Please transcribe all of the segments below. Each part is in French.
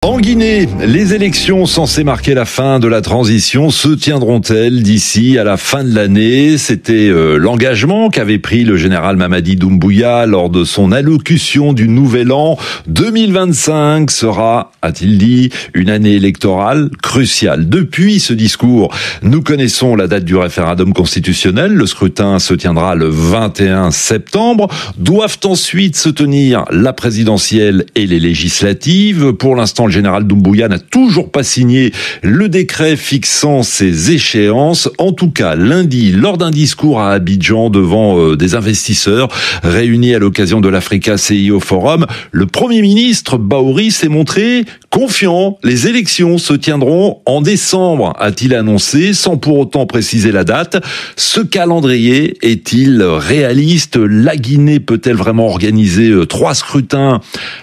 En Guinée, les élections censées marquer la fin de la transition se tiendront-elles d'ici à la fin de l'année? C'était l'engagement qu'avait pris le général Mamadi Doumbouya lors de son allocution du Nouvel An. 2025 sera, a-t-il dit, une année électorale cruciale. Depuis ce discours, nous connaissons la date du référendum constitutionnel. Le scrutin se tiendra le 21 septembre. Doivent ensuite se tenir la présidentielle et les législatives. Pour l'instant, le général Doumbouya n'a toujours pas signé le décret fixant ces échéances. En tout cas, lundi, lors d'un discours à Abidjan devant des investisseurs réunis à l'occasion de l'Africa CIO Forum, le Premier ministre Bahouri s'est montré confiant. Les élections se tiendront en décembre, a-t-il annoncé, sans pour autant préciser la date. Ce calendrier est-il réaliste? La Guinée peut-elle vraiment organiser 3 scrutins,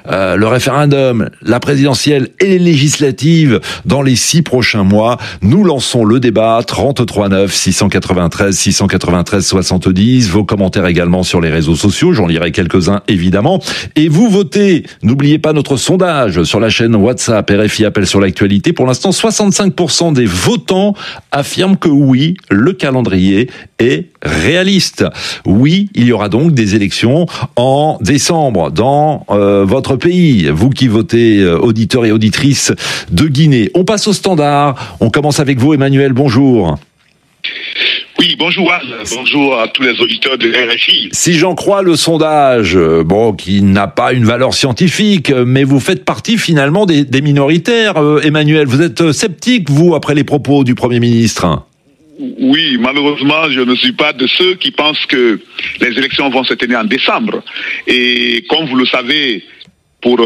le référendum, la présidentielle et les législatives dans les 6 prochains mois? Nous lançons le débat 33 9 693 693 70. Vos commentaires également sur les réseaux sociaux, j'en lirai quelques-uns évidemment. Et vous votez, n'oubliez pas notre sondage sur la chaîne WhatsApp RFI Appel sur l'actualité. Pour l'instant, 65% des votants affirment que oui, le calendrier est réaliste. Oui, il y aura donc des élections en décembre dans votre pays. Vous qui votez, auditeurs et auditrices de Guinée. On passe au standard. On commence avec vous, Emmanuel. Bonjour. Oui, bonjour Anne. Bonjour à tous les auditeurs de RFI. Si j'en crois le sondage, qui n'a pas une valeur scientifique, mais vous faites partie finalement des minoritaires, Emmanuel. Vous êtes sceptique, vous, après les propos du Premier ministre? Oui, malheureusement, je ne suis pas de ceux qui pensent que les élections vont se tenir en décembre. Et comme vous le savez, pour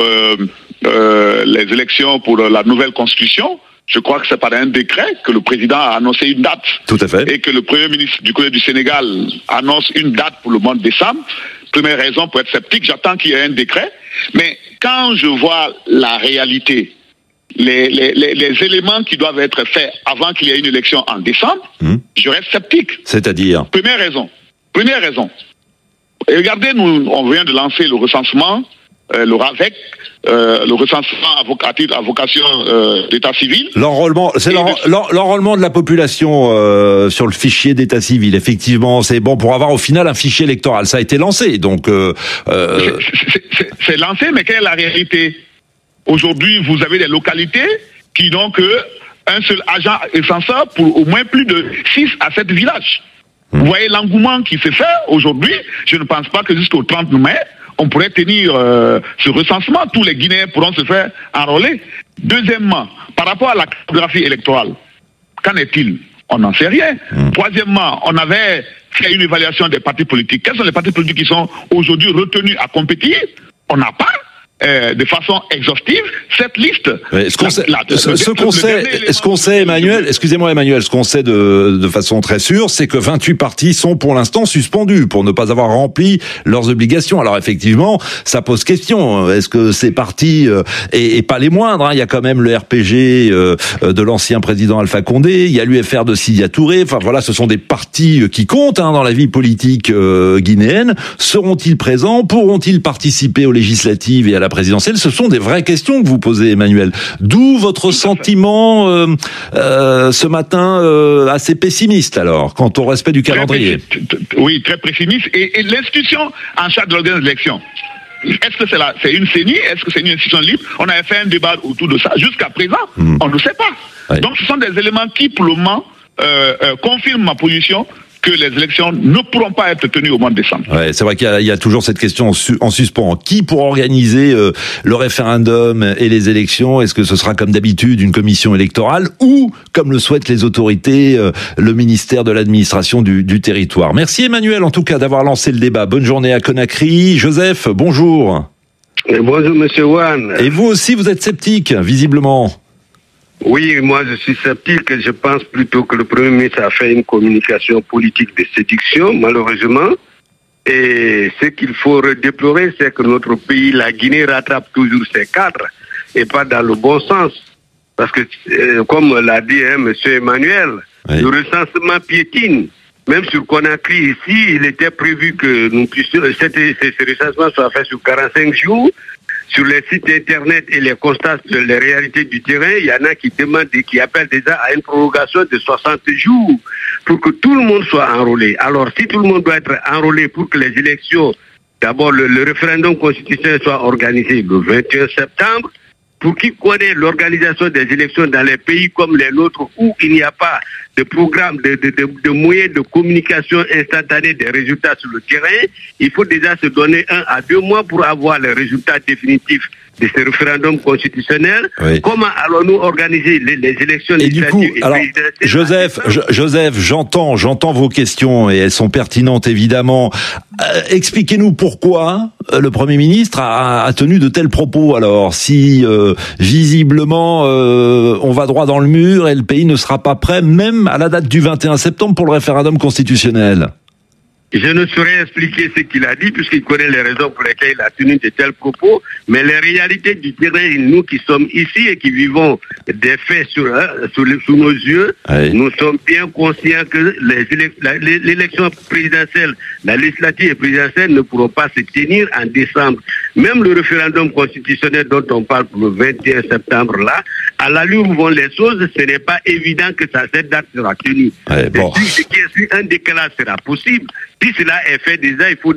les élections pour la nouvelle constitution, je crois que c'est par un décret que le président a annoncé une date. Tout à fait. Et que le Premier ministre du côté du Sénégal annonce une date pour le mois de décembre. Première raison pour être sceptique, j'attends qu'il y ait un décret. Mais quand je vois la réalité, les éléments qui doivent être faits avant qu'il y ait une élection en décembre, je reste sceptique. C'est-à-dire? Première raison. Et regardez, on vient de lancer le recensement, le RAVEC, le recensement à vocation d'état civil. L'enrôlement, c'est l'enrôlement de la population sur le fichier d'état civil. Effectivement, c'est bon pour avoir au final un fichier électoral. Ça a été lancé, donc. C'est lancé, mais quelle est la réalité? Aujourd'hui, vous avez des localités qui n'ont qu'un seul agent censeur pour au moins plus de 6 à 7 villages. Vous voyez l'engouement qui se fait aujourd'hui. Je ne pense pas que jusqu'au 30 mai, on pourrait tenir ce recensement. Tous les Guinéens pourront se faire enrôler. Deuxièmement, par rapport à la cartographie électorale, qu'en est-il? On n'en sait rien. Troisièmement, on avait fait une évaluation des partis politiques. Quels sont les partis politiques qui sont aujourd'hui retenus à compétir? On n'a pas de façon exhaustive cette liste. Ce qu'on sait, Emmanuel, excusez-moi Emmanuel, ce qu'on sait de façon très sûre, c'est que 28 partis sont pour l'instant suspendus pour ne pas avoir rempli leurs obligations. Alors effectivement, ça pose question. Est-ce que ces partis, et pas les moindres, il y a quand même le RPG de l'ancien président Alpha Condé, il y a l'UFR de Sidia Touré, enfin voilà, ce sont des partis qui comptent dans la vie politique guinéenne. Seront-ils présents? Pourront-ils participer aux législatives et à la présidentielle? Ce sont des vraies questions que vous posez, Emmanuel. D'où votre sentiment ce matin assez pessimiste, alors, quant au respect du calendrier. Oui, très pessimiste. Et l'institution en charge de l'organisation de l'élection, est-ce que c'est une CENI? Est-ce que c'est une institution libre? On avait fait un débat autour de ça. Jusqu'à présent, on ne sait pas. Ouais. Donc ce sont des éléments qui, pour le moment, confirment ma position que les élections ne pourront pas être tenues au mois de décembre. Ouais, c'est vrai qu'il y a toujours cette question en suspens. Qui pourra organiser le référendum et les élections? Est-ce que ce sera comme d'habitude une commission électorale ou, comme le souhaitent les autorités, le ministère de l'administration du territoire? Merci Emmanuel en tout cas d'avoir lancé le débat. Bonne journée à Conakry. Joseph, bonjour. Et bonjour Monsieur Wan. Et vous aussi vous êtes sceptique, visiblement. Oui, moi je suis sceptique. Je pense plutôt que le Premier ministre a fait une communication politique de séduction, malheureusement. Et ce qu'il faut déplorer, c'est que notre pays, la Guinée, rattrape toujours ses cadres et pas dans le bon sens. Parce que, comme l'a dit Monsieur Emmanuel, le recensement piétine. Même sur Conakry, ici, il était prévu que nous puissions, ce recensement soit fait sur 45 jours. sur les sites internet et les constatent les réalités du terrain, il y en a qui demandent et qui appellent déjà à une prorogation de 60 jours pour que tout le monde soit enrôlé. Alors, si tout le monde doit être enrôlé pour que les élections, d'abord le référendum constitutionnel soit organisé le 21 septembre, pour qui connaît l'organisation des élections dans les pays comme les nôtres où il n'y a pas de programme, de moyens de communication instantanée des résultats sur le terrain, il faut déjà se donner 1 à 2 mois pour avoir les résultats définitifs de ce référendum constitutionnel. Oui. Comment allons-nous organiser les élections législatives et présidentielles? Joseph, j'entends vos questions et elles sont pertinentes évidemment. Expliquez-nous pourquoi le Premier ministre a tenu de tels propos alors, si visiblement on va droit dans le mur et le pays ne sera pas prêt même à la date du 21 septembre pour le référendum constitutionnel. Je ne saurais expliquer ce qu'il a dit puisqu'il connaît les raisons pour lesquelles il a tenu de tels propos, mais les réalités du terrain, nous qui sommes ici et qui vivons des faits sous nos yeux, oui. Nous sommes bien conscients que l'élection présidentielle, la législative et présidentielle ne pourront pas se tenir en décembre. Même le référendum constitutionnel dont on parle pour le 21 septembre là, à l'allure où vont les choses, ce n'est pas évident que cette date sera tenue. Oui, bon. Si un décalage sera possible, si cela est fait déjà, il faut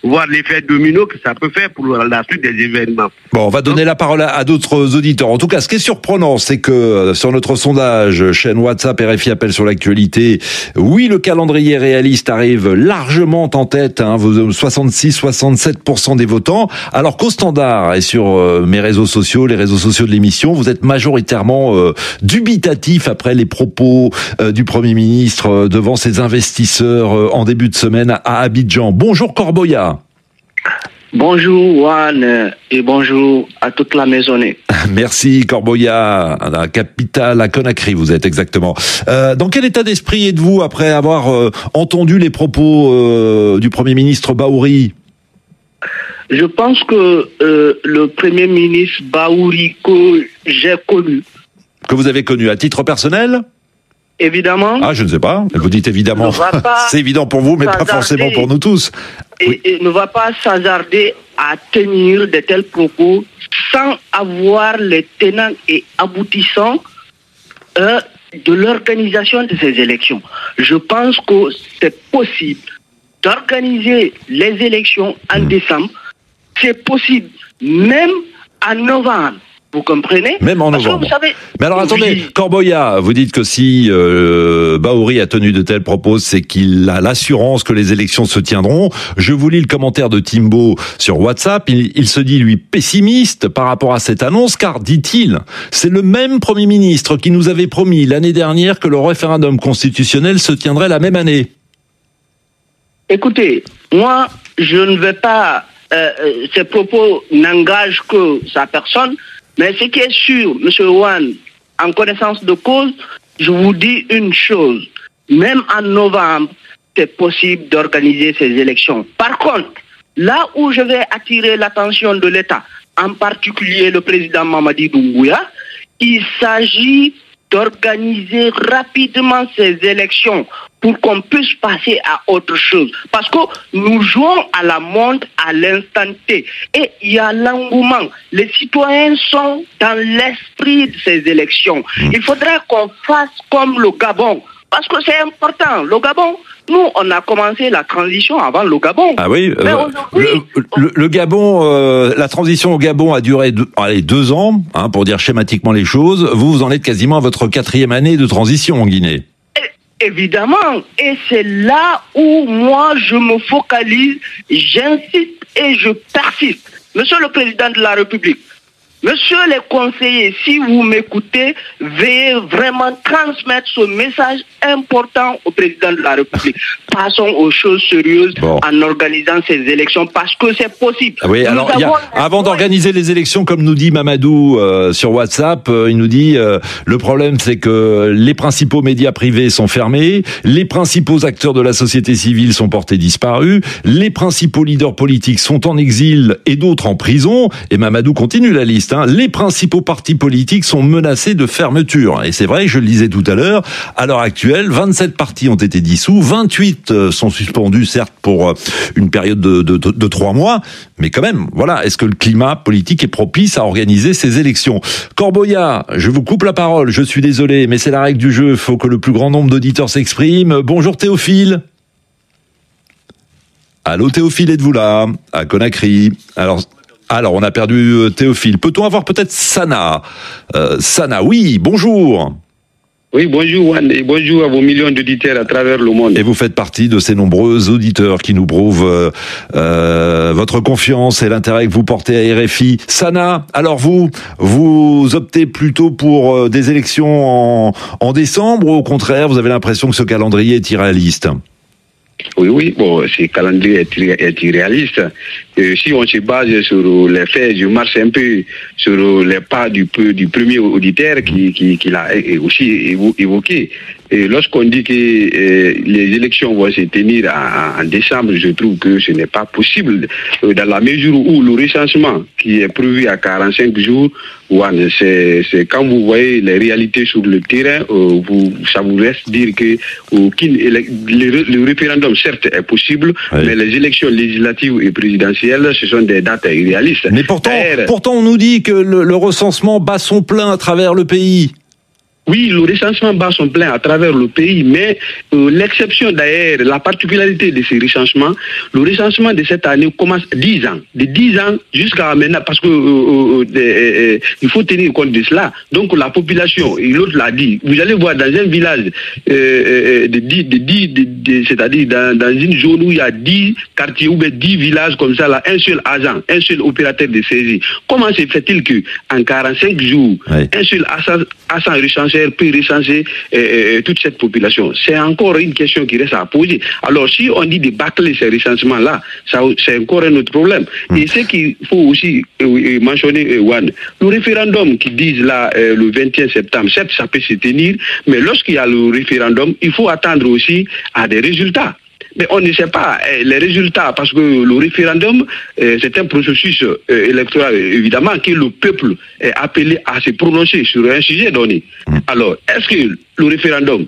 voir l'effet domino que ça peut faire pour la suite des événements. Bon, on va donner la parole à d'autres auditeurs. En tout cas, ce qui est surprenant, c'est que sur notre sondage, chaîne WhatsApp, RFI appelle sur l'actualité, oui, le calendrier réaliste arrive largement en tête, 66-67% des votants, alors qu'au standard et sur mes réseaux sociaux, les réseaux sociaux de l'émission, vous êtes majoritairement dubitatif après les propos du Premier ministre devant ses investisseurs en début de semaine à Abidjan. Bonjour Corboya. Bonjour Juan et bonjour à toute la maisonnée. Merci Corboya, à la capitale, à Conakry vous êtes exactement. Dans quel état d'esprit êtes-vous après avoir entendu les propos du Premier ministre Bahouri? Je pense que le Premier ministre Bahouri que j'ai connu. Que vous avez connu à titre personnel? Évidemment. Ah, je ne sais pas. Vous dites évidemment. C'est évident pour vous, mais pas forcément pour nous tous. Et ne va pas s'hasarder à tenir de tels propos sans avoir les tenants et aboutissants de l'organisation de ces élections. Je pense que c'est possible d'organiser les élections en décembre. C'est possible même en novembre. Vous comprenez? Même en novembre. Vous savez, mais alors attendez, Corboya, vous dites que si Bahouri a tenu de tels propos, c'est qu'il a l'assurance que les élections se tiendront. Je vous lis le commentaire de Timbo sur WhatsApp. Il se dit, lui, pessimiste par rapport à cette annonce, car, dit-il, c'est le même Premier ministre qui nous avait promis l'année dernière que le référendum constitutionnel se tiendrait la même année. Écoutez, moi, je ne vais pas... ces propos n'engagent que sa personne. Mais ce qui est sûr, M. Ouane, en connaissance de cause, je vous dis une chose. Même en novembre, c'est possible d'organiser ces élections. Par contre, là où je vais attirer l'attention de l'État, en particulier le président Mamadi Doumbouya, il s'agit d'organiser rapidement ces élections pour qu'on puisse passer à autre chose. Parce que nous jouons à la montre à l'instant T. Et il y a l'engouement. Les citoyens sont dans l'esprit de ces élections. Il faudrait qu'on fasse comme le Gabon. Parce que c'est important. Le Gabon, nous, on a commencé la transition avant le Gabon. Ah oui, le Gabon, la transition au Gabon a duré 2 ans, pour dire schématiquement les choses. Vous en êtes quasiment à votre 4e année de transition en Guinée. Évidemment. Et c'est là où moi, je me focalise, j'insiste et je persiste. Monsieur le Président de la République, Monsieur les conseillers, si vous m'écoutez, veuillez vraiment transmettre ce message important au président de la République. Passons aux choses sérieuses en organisant ces élections parce que c'est possible. Oui, alors, avant d'organiser les élections, comme nous dit Mamadou sur WhatsApp, il nous dit le problème c'est que les principaux médias privés sont fermés, les principaux acteurs de la société civile sont portés disparus, les principaux leaders politiques sont en exil et d'autres en prison. Et Mamadou continue la liste. réaliste. Les principaux partis politiques sont menacés de fermeture. Et c'est vrai, je le disais tout à l'heure, à l'heure actuelle, 27 partis ont été dissous, 28 sont suspendus, certes pour une période de 3 mois, mais quand même, voilà, est-ce que le climat politique est propice à organiser ces élections? Corboya, je vous coupe la parole, je suis désolé, mais c'est la règle du jeu, il faut que le plus grand nombre d'auditeurs s'exprime. Bonjour Théophile. Allô Théophile, êtes-vous là? À Conakry. Alors on a perdu Théophile. Peut-on avoir peut-être Sana? Sana, oui, bonjour. Oui, bonjour Juan, et bonjour à vos millions d'auditeurs à travers le monde. Et vous faites partie de ces nombreux auditeurs qui nous prouvent votre confiance et l'intérêt que vous portez à RFI. Sana, alors vous optez plutôt pour des élections en décembre, ou au contraire, vous avez l'impression que ce calendrier est irréaliste? Oui, bon, ce calendrier est irréaliste. Si on se base sur les faits, je marche un peu sur les pas du premier auditeur qui l'a aussi évoqué. Et lorsqu'on dit que les élections vont se tenir en décembre, je trouve que ce n'est pas possible, dans la mesure où le recensement qui est prévu à 45 jours, c'est quand vous voyez les réalités sur le terrain, ça vous laisse dire que le référendum, certes, est possible, oui, mais les élections législatives et présidentielles, ce sont des dates irréalistes. Mais pourtant on nous dit que le recensement bat son plein à travers le pays. Oui, le recensement bat son plein à travers le pays, mais l'exception d'ailleurs, la particularité de ces recensements, le recensement de cette année commence 10 ans. De 10 ans jusqu'à maintenant, parce que il faut tenir compte de cela. Donc la population, et l'autre l'a dit, vous allez voir dans un village, c'est-à-dire dans une zone où il y a 10 quartiers ou 10 villages comme ça, là, un seul agent, un seul opérateur de saisie. Comment se fait-il qu'en 45 jours, oui, un seul agent recensé peut recenser toute cette population? C'est encore une question qui reste à poser. Alors, si on dit de bâcler ces recensements-là, c'est encore un autre problème. Et ce qu'il faut aussi mentionner, Juan, le référendum qui disent là le 21 septembre, certes, ça peut se tenir, mais lorsqu'il y a le référendum, il faut attendre aussi à des résultats. Mais on ne sait pas les résultats, parce que le référendum, c'est un processus électoral, évidemment, que le peuple est appelé à se prononcer sur un sujet donné. Alors, est-ce que le référendum,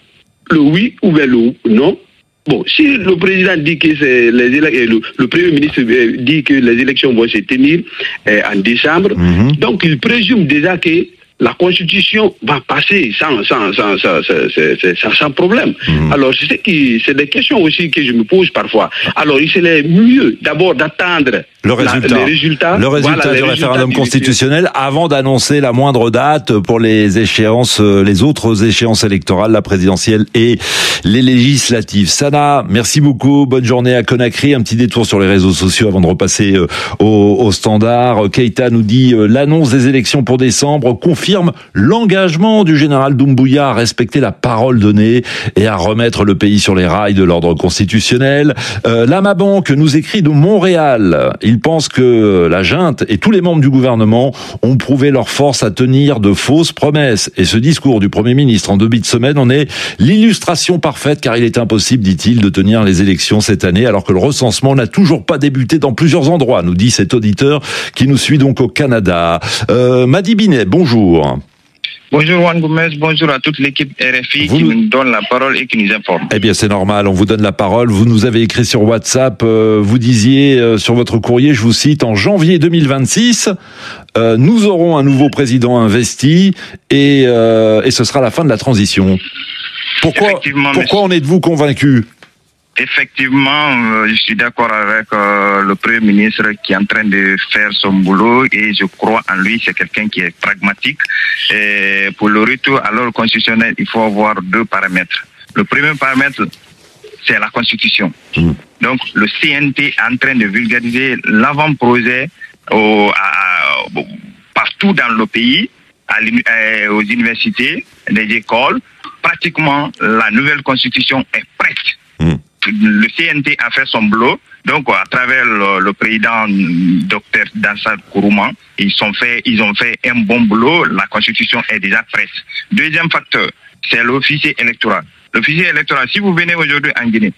le oui ou bien le non? Bon, si le président dit que c'est le premier ministre dit que les élections vont se tenir en décembre, donc il présume déjà que la Constitution va passer sans problème. Alors, c'est des questions aussi que je me pose parfois. Alors, il serait mieux d'abord d'attendre le résultat du référendum constitutionnel avant d'annoncer la moindre date pour les autres échéances électorales, la présidentielle et les législatives. Sana, merci beaucoup. Bonne journée à Conakry. Un petit détour sur les réseaux sociaux avant de repasser au standard. Keita nous dit l'annonce des élections pour décembre confirme l'engagement du général Doumbouya à respecter la parole donnée et à remettre le pays sur les rails de l'ordre constitutionnel. L'Amabank nous écrit de Montréal. Il pense que la junte et tous les membres du gouvernement ont prouvé leur force à tenir de fausses promesses. Et ce discours du Premier ministre en début de semaine en est l'illustration parfaite, car il est impossible, dit-il, de tenir les élections cette année, alors que le recensement n'a toujours pas débuté dans plusieurs endroits, nous dit cet auditeur qui nous suit donc au Canada. Madi Binet, bonjour. Bonjour Juan Gomez, bonjour à toute l'équipe RFI qui nous donne la parole et qui nous informe. Eh bien c'est normal, on vous donne la parole. Vous nous avez écrit sur WhatsApp, vous disiez sur votre courrier, je vous cite, en janvier 2026, nous aurons un nouveau président investi et ce sera la fin de la transition. Pourquoi en êtes-vous convaincu ? Effectivement, je suis d'accord avec le Premier ministre qui est en train de faire son boulot et je crois en lui, c'est quelqu'un qui est pragmatique. Et pour le retour à l'ordre constitutionnel, il faut avoir 2 paramètres. Le premier paramètre, c'est la Constitution. Donc, le CNT est en train de vulgariser l'avant-projet partout dans le pays, aux universités, les écoles. Pratiquement, la nouvelle Constitution est prête. Le CNT a fait son boulot, donc à travers le président Dr Dansal Kourouman, ils ont fait un bon boulot, la Constitution est déjà prête. Deuxième facteur, c'est l'officier électoral. L'officier électoral, si vous venez aujourd'hui en Guinée,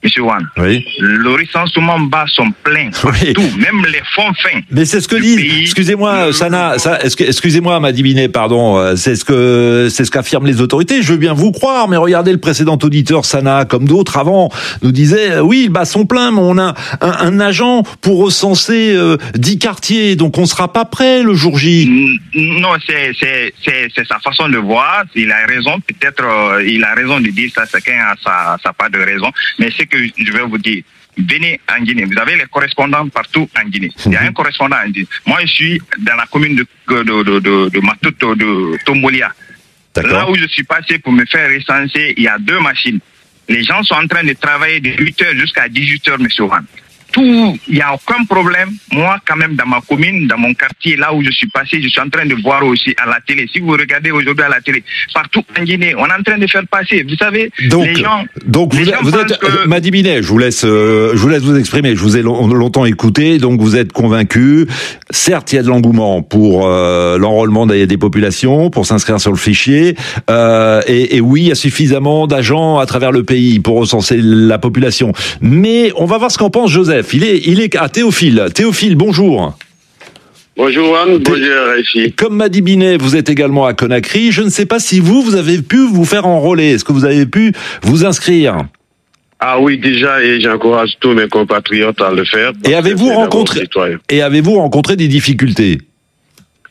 Monsieur Wan, Oui. le recensement bas sont pleins Oui. partout, même les fonds fins. Mais c'est ce que dit, excusez-moi, excusez-moi, Madi Binet, pardon, c'est ce qu'affirment les autorités. Je veux bien vous croire, mais regardez, le précédent auditeur, Sana, comme d'autres avant, nous disait, oui, les bas sont pleins, mais on a un agent pour recenser 10 quartiers, donc on sera pas prêt le jour J. Non, c'est sa façon de voir. Il a raison, peut-être, il a raison de dire ça, chacun a sa part de raison, mais c'est que je vais vous dire, venez en Guinée. Vous avez les correspondants partout en Guinée. Il y a un correspondant en Guinée. Moi, je suis dans la commune de Matuto, de Tombolia. Là où je suis passé pour me faire recenser, il y a 2 machines. Les gens sont en train de travailler de 8h jusqu'à 18h, monsieur Wan. Il n'y a aucun problème. Moi, quand même, dans ma commune, dans mon quartier, là où je suis passé, je suis en train de voir aussi à la télé. Si vous regardez aujourd'hui à la télé, partout en Guinée, on est en train de faire passer. Vous savez, les gens... Donc vous êtes, que... Madi Binet, je vous laisse vous exprimer. Je vous ai longtemps écouté, donc vous êtes convaincu. Certes, il y a de l'engouement pour l'enrôlement des populations, pour s'inscrire sur le fichier. Et oui, il y a suffisamment d'agents à travers le pays pour recenser la population. Mais on va voir ce qu'en pense Joseph. Il est à Théophile. Théophile, bonjour. Bonjour Anne, bonjour Réfi. Comme Madi Binet, vous êtes également à Conakry. Je ne sais pas si vous avez pu vous faire enrôler. Est-ce que vous avez pu vous inscrire? Ah oui, déjà, et j'encourage tous mes compatriotes à le faire. Et avez-vous rencontré des difficultés?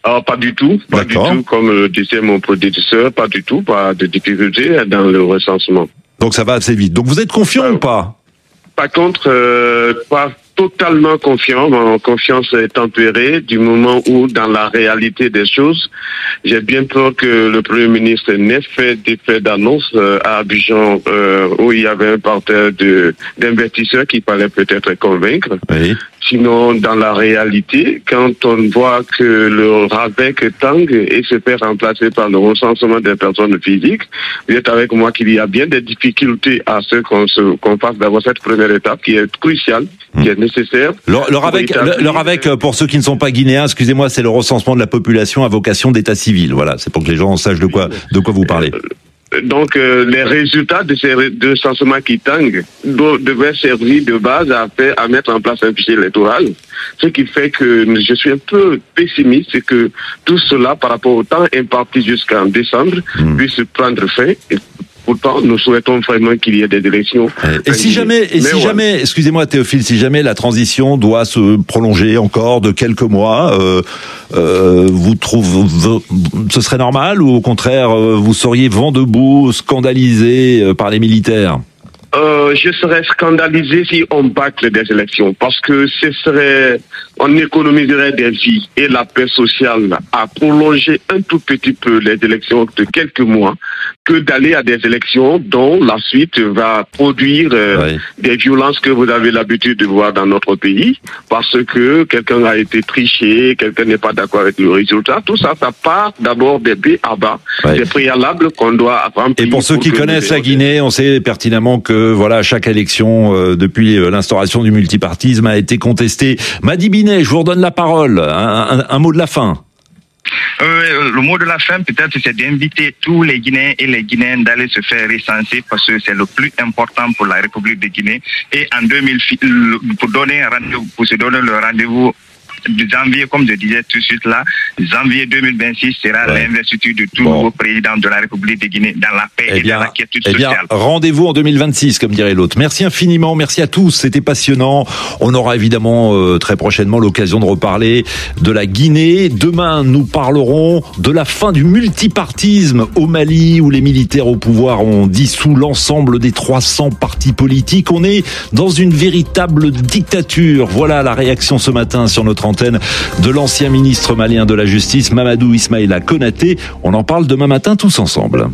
Ah, pas du tout, comme le disait mon prédécesseur, pas du tout, pas de difficultés dans le recensement. Donc ça va assez vite. Donc vous êtes confiant ou pas? Par contre, pas totalement confiant. Ma confiance est tempérée du moment où, dans la réalité des choses, j'ai bien peur que le Premier ministre n'ait fait d'effet d'annonce à Abidjan, où il y avait un parterre d'investisseurs qu'il fallait peut-être convaincre. Oui. Sinon, dans la réalité, quand on voit que le RAVEC tangue et se fait remplacer par le recensement des personnes physiques, vous êtes avec moi qu'il y a bien des difficultés à ce qu'on fasse d'abord cette première étape qui est cruciale, qui est nécessaire. Le RAVEC, pour ceux qui ne sont pas guinéens, excusez-moi, c'est le recensement de la population à vocation d'état civil. Voilà, c'est pour que les gens sachent de quoi vous parlez. Donc, les résultats de ces recensements qui tanguent devaient servir de base à mettre en place un fichier électoral. Ce qui fait que je suis un peu pessimiste, c'est que tout cela, par rapport au temps imparti jusqu'en décembre, puisse prendre fin. Et pourtant, nous souhaitons vraiment qu'il y ait des élections. Et si jamais, excusez-moi Théophile, si jamais la transition doit se prolonger encore de quelques mois, vous trouvez ce serait normal ou au contraire vous seriez vent debout, scandalisé par les militaires? Je serais scandalisé si on bâcle des élections parce que on économiserait des vies et la paix sociale à prolonger un tout petit peu les élections de quelques mois que d'aller à des élections dont la suite va produire des violences que vous avez l'habitude de voir dans notre pays parce que quelqu'un a été triché, quelqu'un n'est pas d'accord avec le résultat. Tout ça, ça part d'abord des B à bas, des préalables qu'on doit remplir. Et pour ceux qui connaissent la Guinée, on sait pertinemment que voilà, chaque élection depuis l'instauration du multipartisme a été contestée. Madi Binet, je vous redonne la parole. Un mot de la fin. Le mot de la fin, peut-être, c'est d'inviter tous les Guinéens et les Guinéennes d'aller se faire recenser parce que c'est le plus important pour la République de Guinée. Et en 2000, pour se donner le rendez-vous de janvier, comme je disais tout de suite là, janvier 2026 sera l'investiture de tout nouveau président de la République de Guinée dans la paix et dans la quiétude sociale. Rendez-vous en 2026, comme dirait l'autre. Merci infiniment, merci à tous, c'était passionnant. On aura évidemment très prochainement l'occasion de reparler de la Guinée. Demain, nous parlerons de la fin du multipartisme au Mali, où les militaires au pouvoir ont dissous l'ensemble des 300 partis politiques. On est dans une véritable dictature. Voilà la réaction ce matin sur notre antenne de l'ancien ministre malien de la Justice, Mamadou Ismaïla Konaté. On en parle demain matin tous ensemble.